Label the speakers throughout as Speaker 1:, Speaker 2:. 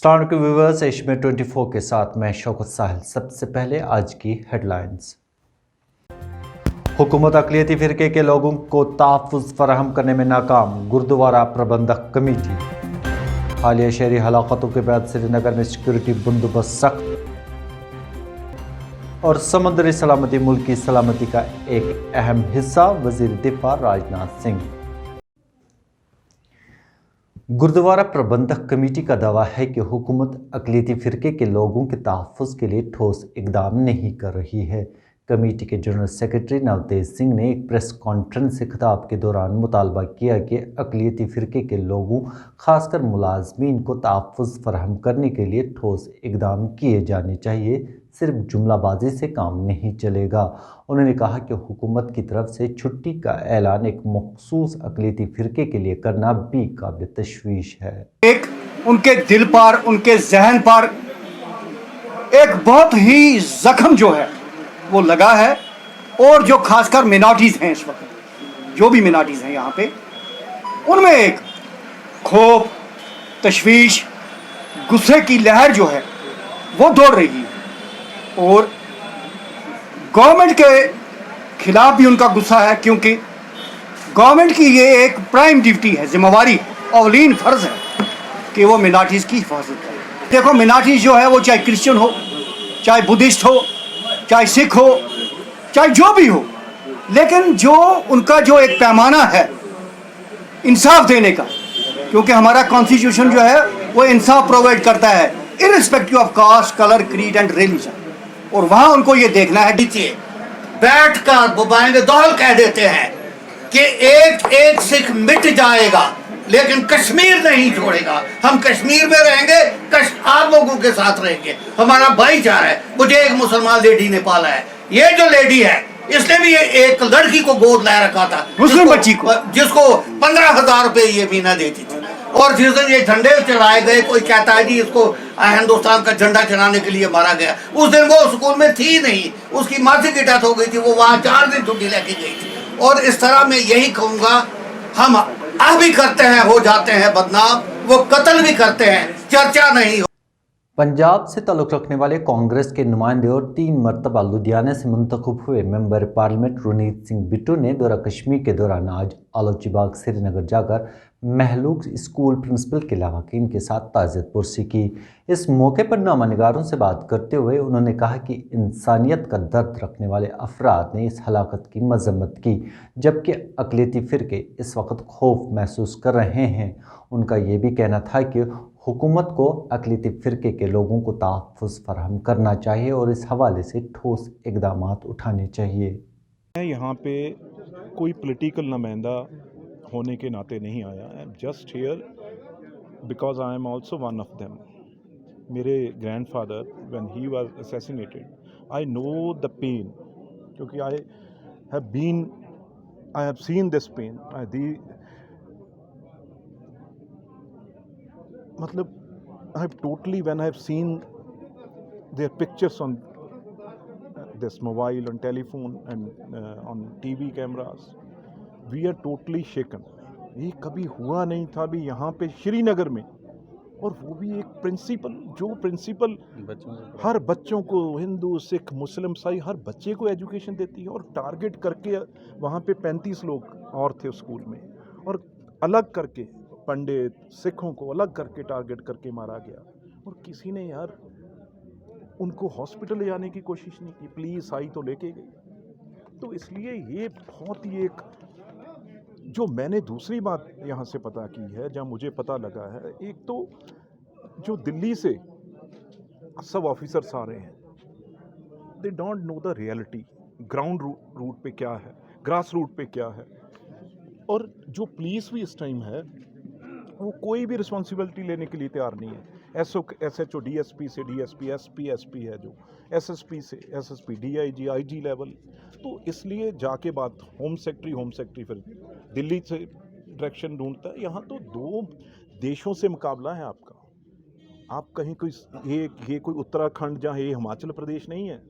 Speaker 1: अस्सलाम वालेकुम viewers, Asia 24 के साथ मैं शौकत साहिल। सबसे पहले आज की हेडलाइंस। हुकूमत अक़लियती फ़िरके के लोगों को तहफ़्फ़ुज़ फराहम करने में नाकाम, गुरुद्वारा प्रबंधक कमेटी। हालिया शहरी हलाकतों के बाद श्रीनगर में सिक्योरिटी बंदोबस्त सख्त। और समुद्री सलामती मुल्क की सलामती का एक अहम हिस्सा, वज़ीर दिफ़ा राजनाथ सिंह। गुरुद्वारा प्रबंधक कमेटी का दावा है कि हुकूमत अक़लियती फ़िरके के लोगों के तहफ़्फ़ुज़ के लिए ठोस इक़दाम नहीं कर रही है। कमेटी के जनरल सेक्रेटरी नवतेज सिंह ने एक प्रेस कॉन्फ्रेंस से खिताब के दौरान मुतालबा किया कि अक़लियती फ़िरके के लोगों, खासकर मुलाज़मीन को तहफ़्फ़ुज़ फराहम करने के लिए ठोस इक़दाम किए जाने चाहिए। सिर्फ जुमलाबाजी से काम नहीं चलेगा। उन्होंने कहा कि हुकूमत की तरफ से छुट्टी का ऐलान एक मखसूस अक़लियती फ़िरके के लिए करना भी काबिल तशवीश है।
Speaker 2: एक उनके दिल पर, उनके जहन पर एक बहुत ही जख्म जो है वो लगा है। और जो खासकर मिनॉरिटीज़ हैं, इस वक्त जो भी मिनॉरिटीज़ हैं यहाँ पे, उनमें एक खौफ, तशवीश, गुस्से की लहर जो है वो दौड़ रही है। और गवर्नमेंट के खिलाफ भी उनका गुस्सा है, क्योंकि गवर्नमेंट की ये एक प्राइम ड्यूटी है, जिम्मेवारी, अवलीन फ़र्ज़ है कि वो मिनॉरिटीज़ की हिफाजत करे। देखो, मिनॉरिटीज़ जो है वो चाहे क्रिश्चियन हो, चाहे बुद्धिस्ट हो, चाहे सिख हो, चाहे जो भी हो, लेकिन जो उनका जो एक पैमाना है इंसाफ देने का, क्योंकि हमारा कॉन्स्टिट्यूशन जो है वो इंसाफ प्रोवाइड करता है irrespective of caste, colour, creed and religion. और वहाँ उनको ये देखना है।
Speaker 3: बैठ कर बुबाएंगे दोहल कह देते हैं कि एक एक सिख मिट जाएगा लेकिन कश्मीर नहीं छोड़ेगा। हम कश्मीर में रहेंगे, आप लोगों के साथ रहेंगे, हमारा भाईचारा है। मुझे एक मुसलमान लेडी ने पाला है। ये जो लेडी है, इसने भी एक लड़की को गोद ला रखा था,
Speaker 2: मुस्लिम बच्ची को,
Speaker 3: जिसको 15,000 रुपए ये महीना देती थी। और जिस दिन ये झंडे चढ़ाए गए, कोई कहता है जी इसको हिंदुस्तान का झंडा चढ़ाने के लिए मारा गया, उस दिन वो स्कूल में थी नहीं, उसकी मासी की डेथ हो गई थी, वो वहाँ 4 दिन छुट्टी लेके गई थी। और इस तरह मैं यही कहूँगा, हम भी करते हैं, हो जाते हैं बदनाम, वो कत्ल भी करते हैं, चर्चा नहीं हो।
Speaker 1: पंजाब से ताल्लुक़ रखने वाले कांग्रेस के नुमाइंदे और 3 मरतबा लुधियाना से मुंतखब हुए मेंबर पार्लियामेंट रोनीत सिंह बिट्टू ने दौरा कश्मीर के दौरान आज आलोची बाग श्रीनगर जाकर महलूक स्कूल प्रिंसिपल के लवाकीन के साथ ताज़ियत पुरसी की। इस मौके पर नामानिगारों से बात करते हुए उन्होंने कहा कि इंसानियत का दर्द रखने वाले अफराद ने इस हलाकत की मजम्मत की, जबकि अक़लियती फ़िरके इस वक्त खौफ महसूस कर रहे हैं। उनका ये भी कहना था कि हुकूमत को अक़लियती फ़िरके के लोगों को तहफ़्फ़ुज़ फराहम करना चाहिए और इस हवाले से ठोस इक़दामात उठाने चाहिए।
Speaker 4: मैं यहाँ पे कोई पॉलिटिकल नुमाइंदा होने के नाते नहीं आया। I am just here because I am also one of them. मेरे grandfather when he was assassinated, I know the pain, क्योंकि I have seen this pain. मतलब I have totally, when I have seen their pictures on this mobile, on telephone and on TV cameras, we are totally shaken. ये कभी हुआ नहीं था भी यहाँ पे श्रीनगर में, और वो भी एक प्रिंसिपल, जो प्रिंसिपल हर बच्चों को, हिंदू, सिख, मुस्लिम, ईसाई, हर बच्चे को एजुकेशन देती है, और टारगेट करके वहाँ पे 35 लोग और थे उस स्कूल में, और अलग करके पंडित, सिखों को अलग करके टारगेट करके मारा गया। और किसी ने यार उनको हॉस्पिटल ले जाने की कोशिश नहीं की, पुलिस आई तो लेके गई। तो इसलिए ये बहुत ही एक, जो मैंने दूसरी बात यहाँ से पता की है, जहाँ मुझे पता लगा है, एक तो जो दिल्ली से सब ऑफिसर्स आ रहे हैं, they don't know the reality, ground root पे क्या है, ग्रास रूट पे क्या है। और जो पुलिस भी इस टाइम है, वो कोई भी रिस्पॉन्सिबिलिटी लेने के लिए तैयार नहीं है। SHO DSP से DSP, SP है, जो SSP से SSP, DIG, IG लेवल। तो इसलिए जाके बात होम सेक्रेटरी फिर दिल्ली से डायरेक्शन ढूंढता है। यहाँ तो 2 देशों से मुकाबला है आपका। आप कहीं कोई ये कोई उत्तराखंड, जहाँ ये हिमाचल प्रदेश नहीं है,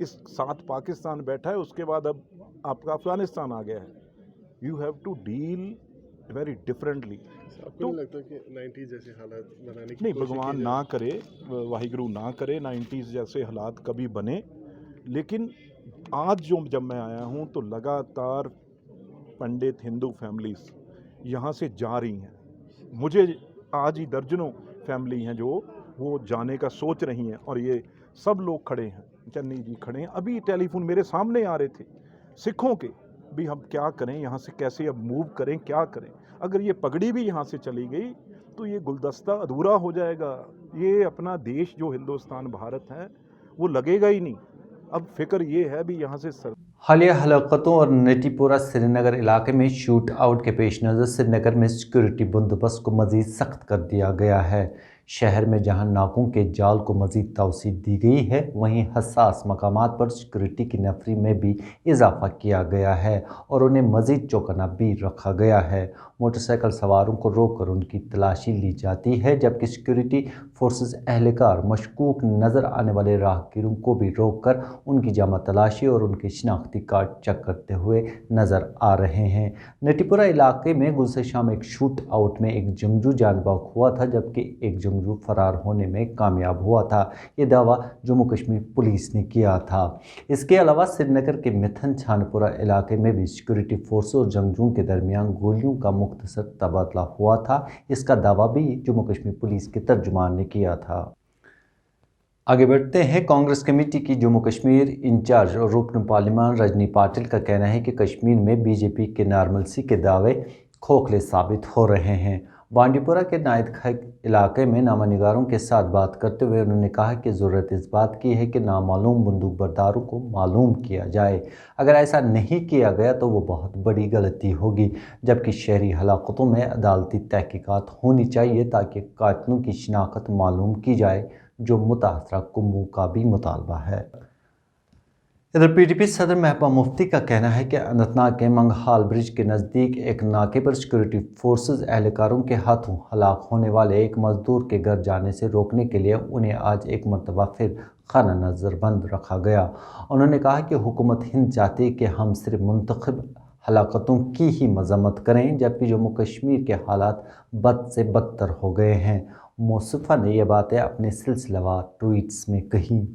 Speaker 4: इस साथ पाकिस्तान बैठा है, उसके बाद अब आपका अफगानिस्तान आ गया है। You have to deal very differently.
Speaker 5: आपको नहीं लगता कि 90s जैसे हालात बनाने की
Speaker 4: नहीं,
Speaker 5: कोशिश
Speaker 4: भगवान
Speaker 5: की जा
Speaker 4: ना करे, वाहिगुरु ना करे 90s जैसे हालात कभी बने, लेकिन आज जब मैं आया हूँ तो लगातार पंडित हिंदू फैमिलीज यहाँ से जा रही हैं। मुझे आज ही दर्जनों फैमिली हैं जो वो जाने का सोच रही हैं, और ये सब लोग खड़े हैं, चन्नी जी खड़े हैं, अभी टेलीफोन मेरे सामने आ रहे थे सिखों के, भी हम क्या करें यहाँ से, कैसे अब मूव करें, क्या करें। अगर ये पगड़ी भी यहाँ से चली गई तो ये गुलदस्ता अधूरा हो जाएगा, ये अपना देश जो हिंदुस्तान भारत है वो लगेगा ही नहीं। अब फिक्र ये है भी यहाँ से
Speaker 1: हालिया हलाकतों और नेटीपुरा श्रीनगर इलाके में शूट आउट के पेश नज़र श्रीनगर में सिक्योरिटी बंदोबस्त को मज़ीद सख्त कर दिया गया है। शहर में जहां नाकों के जाल को मज़ीद तौसीह दी गई है, वहीं हसास मकामात पर सिक्योरिटी की नफरी में भी इजाफा किया गया है और उन्हें मज़ीद चौकन्ना भी रखा गया है। मोटरसाइकिल सवारों को रोककर उनकी तलाशी ली जाती है, जबकि सिक्योरिटी फोर्सेस एहलकार मशकूक नज़र आने वाले राहगीरों को भी रोककर उनकी जामा तलाशी और उनके शनाख्ती कार्ड चेक करते हुए नज़र आ रहे हैं। नेटीपुरा इलाके में गुज़श्ता शाम एक शूट आउट में एक जंगजू जान बाग हुआ था, जबकि एक जंगजू फरार होने में कामयाब हुआ था। ये दावा जम्मू कश्मीर पुलिस ने किया था। इसके अलावा श्रीनगर के मिथन छानपुरा इलाके में भी सिक्योरिटी फोर्स और जंगजुओं के दरमियान गोलियों का मुख्तसर तबादला हुआ था। इसका दावा भी जम्मू कश्मीर पुलिस के तर्जुमान ने किया था। आगे बढ़ते हैं। कांग्रेस कमेटी की जम्मू कश्मीर इंचार्ज और रुकन पार्लियामान रजनी पाटिल का कहना है कि कश्मीर में बीजेपी के नॉर्मलसी के दावे खोखले साबित हो रहे हैं। बांडीपुरा के नायदखाई इलाके में नामानिगारों के साथ बात करते हुए उन्होंने कहा कि ज़रूरत इस बात की है कि नामालूम बंदूक बरदारों को मालूम किया जाए। अगर ऐसा नहीं किया गया तो वो बहुत बड़ी गलती होगी, जबकि शहरी हलाकतों में अदालती तहकीकात होनी चाहिए ताकि कातिलों की शिनाख्त मालूम की जाए, जो मुतासरा कुम्बों का भी मुतालबा है। इधर पीडीपी सदर महबूबा मुफ्ती का कहना है कि अनंतनाग के मंगहाल ब्रिज के नज़दीक एक नाके पर सिक्योरिटी फोर्सेस एहलकारों के हाथों हलाक होने वाले एक मजदूर के घर जाने से रोकने के लिए उन्हें आज एक मरतबा फिर खाना नज़रबंद रखा गया। उन्होंने कहा कि हुकूमत हिंद चाहती है कि हम सिर्फ मुंतखब हलाकतों की ही मजम्मत करें, जबकि जम्मू कश्मीर के हालात बद से बदतर हो गए हैं। मौसूफा ने यह बातें अपने सिलसिलेवार ट्वीट्स में कही।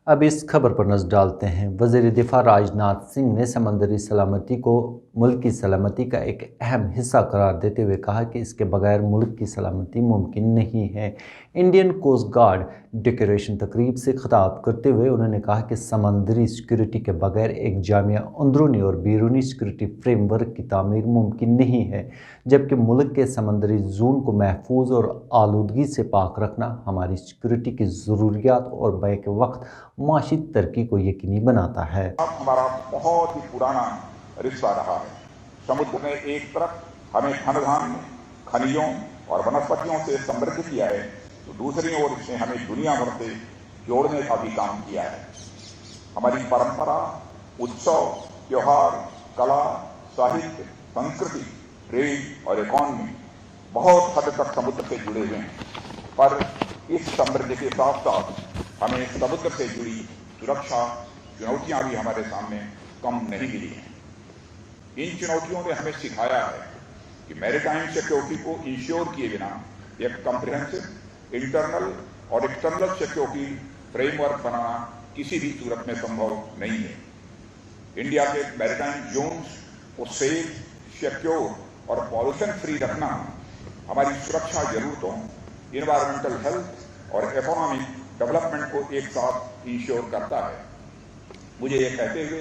Speaker 1: अब इस खबर पर नज़र डालते हैं। वज़ीर दिफा राजनाथ सिंह ने समंदरी सलामती को मुल्क की सलामती का एक अहम हिस्सा करार देते हुए कहा कि इसके बगैर मुल्क की सलामती मुमकिन नहीं है। इंडियन कोस्ट गार्ड डेकोरेशन तकरीब से खिताब करते हुए उन्होंने कहा कि समंदरी सिक्योरिटी के बगैर एक जामिया अंदरूनी और बैरूनी सिक्योरिटी फ्रेमवर्क की तामीर मुमकिन नहीं है, जबकि मुल्क के समंदरी जोन को महफूज और आलूदगी से पाक रखना हमारी सिक्योरिटी की ज़रूरियात और बैक वक्त माशी तरक्की को यकीनी बनाता है।
Speaker 6: हमारा बहुत ही पुराना रिश्ता रहा है। समुद्र ने एक तरफ हमें धन धान्य, खनिजों और वनस्पतियों से समृद्ध किया है, तो दूसरी ओर इसने हमें दुनिया भर से जोड़ने का भी काम किया है। हमारी परंपरा, उत्सव, त्योहार, कला, साहित्य, संस्कृति, ट्रेड और इकॉनमी बहुत हद तक समुद्र से जुड़े हुए हैं, पर इस समृद्धि के साथ साथ हमें समुद्र से जुड़ी सुरक्षा चुनौतियां भी हमारे सामने कम नहीं मिली हैं। इन चुनौतियों ने हमें सिखाया है कि मैरीटाइम सिक्योरिटी को इंश्योर किए बिना एक कम्प्रिहेंसिव इंटरनल और एक्सटर्नल सिक्योरिटी फ्रेमवर्क बनाना किसी भी सूरत में संभव नहीं है। इंडिया के मैरीटाइम जोन्स को सेफ, सिक्योर और पॉल्यूशन फ्री रखना हमारी सुरक्षा जरूरतों, इन्वायरमेंटल हेल्थ और इकोनॉमिक डेवलपमेंट को एक साथ इंश्योर करता है। मुझे ये कहते हुए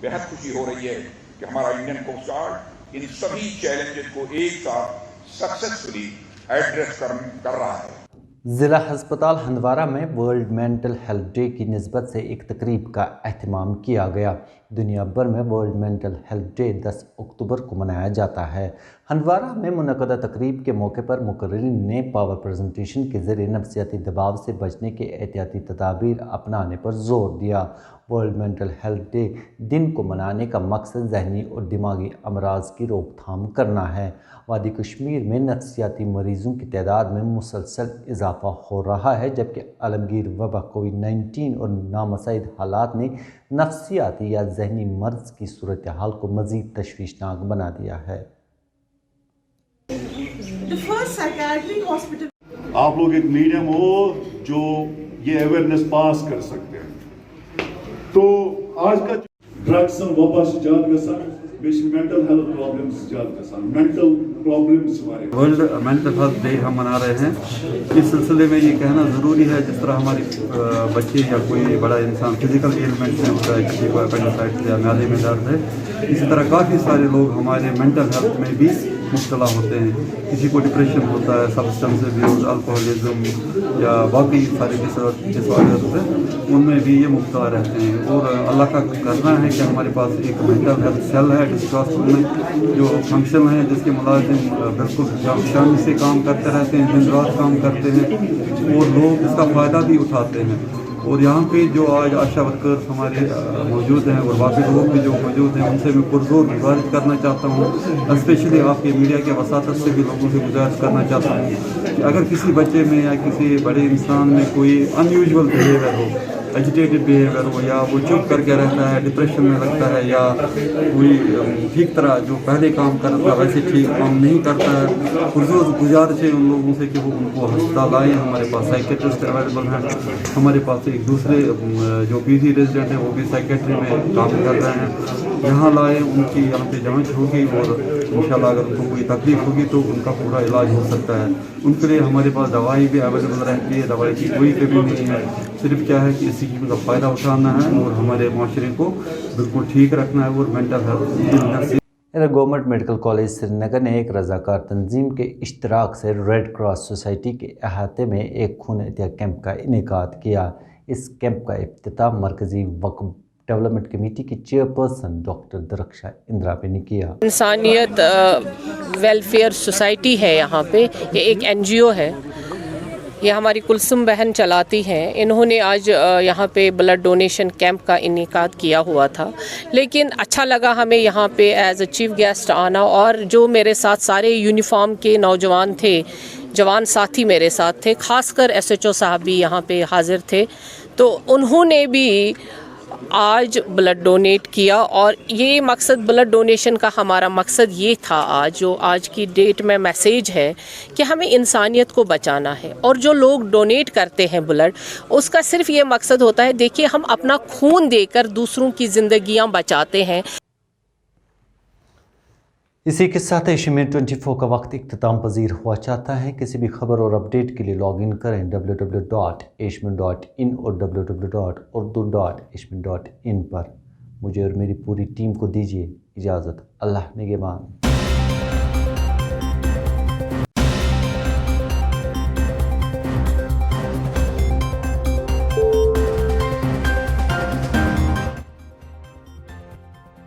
Speaker 6: बेहद खुशी हो रही है कि हमारा इंडियन कोस्ट गार्ड इन सभी चैलेंजेस को एक साथ सक्सेसफुली एड्रेस कर रहा है।
Speaker 1: ज़िला हस्पताल हंदवारा में वर्ल्ड मेंटल हेल्थ डे की निस्बत से एक तकरीब का एहतमाम किया गया। दुनिया भर में वर्ल्ड मेंटल हेल्थ डे 10 अक्टूबर को मनाया जाता है। हंदवारा में मुनक़दा तकरीब के मौके पर मुकर्रिरीन ने पावर प्रेजेंटेशन के ज़रिए नफसियाती दबाव से बचने के एहतियाती तदाबीर अपनाने पर जोर दिया। वर्ल्ड मेंटल हेल्थ डे दिन को मनाने का मकसद ज़हनी और दिमागी अमराज की रोकथाम करना है। वादी कश्मीर में नफसियाती मरीज़ों की तादाद में मुसलसल इजाफा हो रहा है, जबकि आलमगीर वबा कोविड-19 और नामसाइद हालात ने नफसियाती या ज़हनी मर्ज़ की सूरत हाल को मज़ीद तशवीशनाक बना दिया है।
Speaker 7: the first psychiatric hospital.
Speaker 8: आप लोग एक मीडियम हो जो ये अवेयरनेस पास कर सकते हैं। तो आज का ड्रग्स वापस जात गसान मेंटल हेल्थ प्रॉब्लम्स जात गसान मेंटल प्रॉब्लम्स हमारे
Speaker 9: वर्ल्ड मेंटल हेल्थ डे हम मना रहे हैं। इस सिलसिले में ये कहना ज़रूरी है जिस तरह हमारी बच्चे या कोई बड़ा इंसान फिजिकल एलिमेंट से होता है, किसी को एपेंडिसाइटिस या म्यादे में दर्द है, इसी तरह काफ़ी सारे लोग हमारे मेंटल हेल्थ में भी मुब्तला होते हैं। किसी को डिप्रेशन होता है, सब्सटेंस अब्यूज़, अल्कोहलिज्म या बाकी सारे डिसऑर्डर्स हैं, उनमें भी ये मुब्तला रहते हैं। और अल्लाह का करना है कि हमारे पास एक मेंटल हेल्थ सेल है डिस्ट्रस्ट में जो फंक्शन है, जिसके मुलाजिम बिल्कुल शान से काम करते रहते हैं, दिन रात काम करते हैं और लोग इसका फ़ायदा भी उठाते हैं। और यहाँ पे जो आज आशा वर्कर्स हमारे मौजूद हैं और बाकी लोग भी जो मौजूद हैं, उनसे मैं पुरजोर गुजारिश करना चाहता हूँ, स्पेशली आपके मीडिया के वसातत से भी लोगों से गुजारिश करना चाहता हूँ कि अगर किसी बच्चे में या किसी बड़े इंसान में कोई अनयूजुअल बिहेवियर हो, एजिटेटेड बिहेवियर हो, या वो चुप करके रहता है, डिप्रेशन में लगता है, या कोई ठीक तरह जो पहले काम कर रहा था वैसे ठीक काम नहीं करता है, पुरजोर गुजारिश है उन लोगों से कि वो उनको अस्पताल आए। हमारे पास साइकेट्रिस्ट अवेलेबल हैं, हमारे पास एक दूसरे जो पीजी रेजिडेंट हैं वो भी साइकेट्री में काम कर रहे हैं, यहाँ लाए, उनकी यहाँ पे जांच होगी और इंशाल्लाह अगर उनको कोई तकलीफ होगी तो उनका पूरा इलाज हो सकता है। उनके लिए हमारे पास दवाई भी अवेलेबल रहती है, दवाई की कोई कमी नहीं है। सिर्फ क्या है कि इस स्कीम का फ़ायदा उठाना है और हमारे माशरे को बिल्कुल ठीक रखना है और मेंटल हेल्थ।
Speaker 1: इधर गवर्नमेंट मेडिकल कॉलेज श्रीनगर ने एक रज़ाकार तंजीम के इश्तराक से रेड क्रॉस सोसाइटी के अहाते में एक खून एहतिया कैंप का इनेकाद किया। इस कैंप का इफ्तिताह मरकज़ी वक्फ डेवलपमेंट कमेटी की चेयरपर्सन डॉक्टर दरख्शा इंदिरा ने किया।
Speaker 10: इंसानियत वेलफेयर सोसाइटी है यहाँ पे, ये एक NGO है, ये हमारी कुलसुम बहन चलाती हैं। इन्होंने आज यहाँ पे ब्लड डोनेशन कैंप का इनेकाद किया हुआ था, लेकिन अच्छा लगा हमें यहाँ पे एज अ चीफ गेस्ट आना, और जो मेरे साथ सारे यूनिफॉर्म के नौजवान थे, जवान साथी मेरे साथ थे, खासकर SHO साहब भी यहाँ पे हाजिर थे, तो उन्होंने भी आज ब्लड डोनेट किया। और ये मकसद ब्लड डोनेशन का हमारा मकसद ये था, आज जो आज की डेट में मैसेज है कि हमें इंसानियत को बचाना है। और जो लोग डोनेट करते हैं ब्लड, उसका सिर्फ ये मकसद होता है, देखिए हम अपना खून देकर दूसरों की ज़िंदगियां बचाते हैं।
Speaker 1: इसी के साथ एशियन 24 का वक्त इख्तिताम पजीर हुआ चाहता है। किसी भी खबर और अपडेट के लिए लॉग इन करें www.ashmin.in और www.urdu.ashmin.in पर। मुझे और मेरी पूरी टीम को दीजिए इजाज़त। अल्लाह निगहबान।